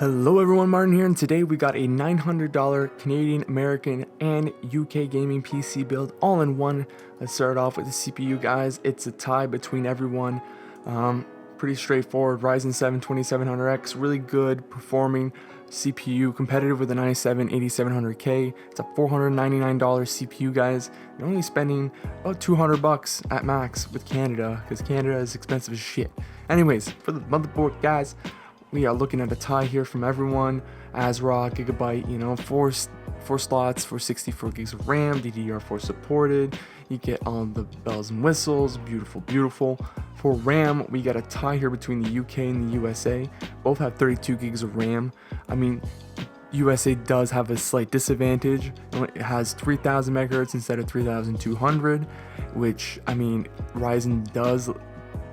Hello everyone, Martin here, and today we got a $900 Canadian, American, and UK gaming PC build all in one. Let's start off with the CPU, guys. It's a tie between everyone. Pretty straightforward. Ryzen 7 2700X, really good performing CPU, competitive with the 8700K. It's a $499 CPU, guys. You're only spending about $200 at max with Canada, because Canada is expensive as shit. Anyways, for the motherboard, guys, we are looking at a tie here from everyone. ASRock, Gigabyte, you know, four slots for 64 gigs of RAM, DDR4 supported. You get all the bells and whistles, beautiful, beautiful. For RAM, we got a tie here between the UK and the USA. Both have 32 gigs of RAM. I mean, USA does have a slight disadvantage. It has 3000 megahertz instead of 3200, which, I mean, Ryzen does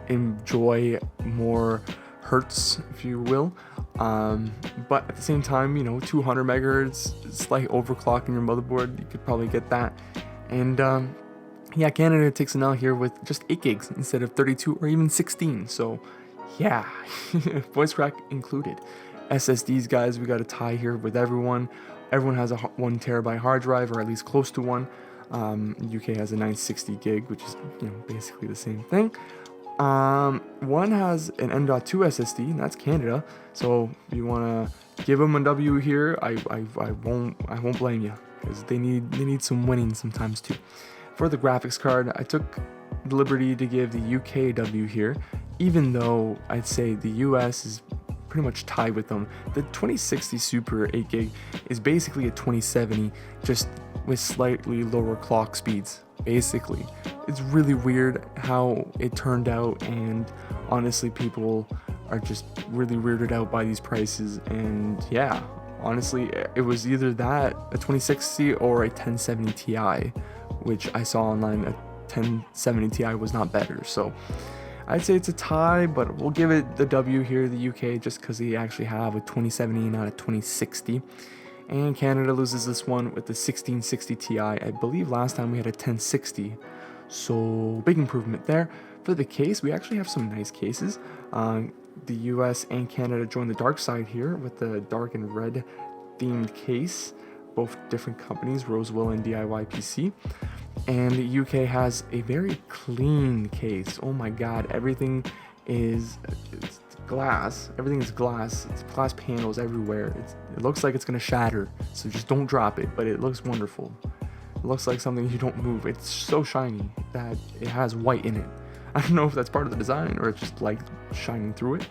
enjoy more hertz, if you will, but at the same time, you know, 200 megahertz, slight overclock in your motherboard, you could probably get that. And yeah, Canada takes an L here with just 8 gigs instead of 32 or even 16. So yeah, voice crack included. SSDs, guys, we got a tie here with everyone. Everyone has a 1 terabyte hard drive, or at least close to one. UK has a 960 gig, which is, you know, basically the same thing. One has an M.2 SSD, and that's Canada. So if you want to give them a W here, I won't blame you, because they need some winning sometimes too. For the graphics card, I took the liberty to give the UK W here, even though I'd say the US is pretty much tied with them. The 2060 Super 8 gig is basically a 2070, just with slightly lower clock speeds. Basically, it's really weird how it turned out, and honestly, people are just really weirded out by these prices. And yeah, honestly, it was either that, a 2060 or a 1070 Ti, which I saw online. A 1070 Ti was not better, so I'd say it's a tie, but we'll give it the W here, the UK, just because they actually have a 2070 not a 2060. And Canada loses this one with the 1660 Ti. I believe last time we had a 1060, so big improvement there. For the case, we actually have some nice cases. The US and Canada join the dark side here with the dark and red themed case. Both different companies, Rosewell and DIY PC. And the UK has a very clean case. Oh my god, everything is glass. Everything is glass. It's glass panels everywhere. It looks like it's gonna shatter, so just don't drop it, but it looks wonderful. It looks like something you don't move. It's so shiny that it has white in it. I don't know if that's part of the design or it's just like shining through it.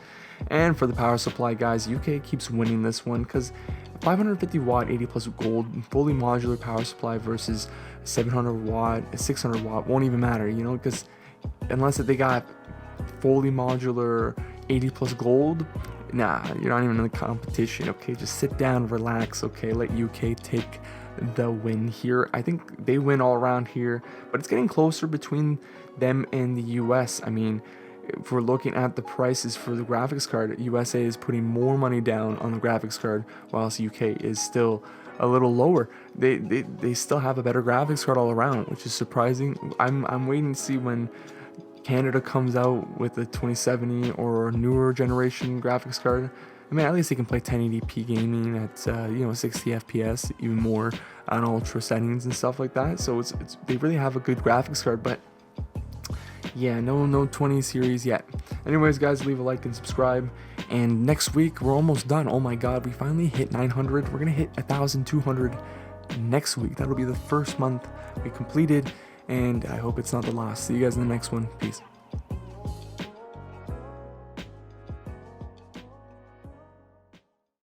And for the power supply, guys, UK keeps winning this one, because 550 watt 80 plus gold fully modular power supply versus 700 watt 600 watt won't even matter, you know, because unless they got fully modular 80 plus gold, nah, you're not even in the competition. Okay, just sit down, relax. Okay, let UK take the win here. I think they win all around here, but it's getting closer between them and the US. I mean, if we're looking at the prices for the graphics card, USA is putting more money down on the graphics card, whilst UK is still a little lower. They still have a better graphics card all around, which is surprising. I'm waiting to see when Canada comes out with a 2070 or a newer generation graphics card. I mean, at least they can play 1080p gaming at you know, 60 FPS, even more on ultra settings and stuff like that. So they really have a good graphics card, but yeah, no 20 series yet. Anyways, guys, leave a like and subscribe. And next week we're almost done. Oh my god, we finally hit 900. We're gonna hit 1200 next week. That'll be the first month we completed, and I hope it's not the last. See you guys in the next one. Peace.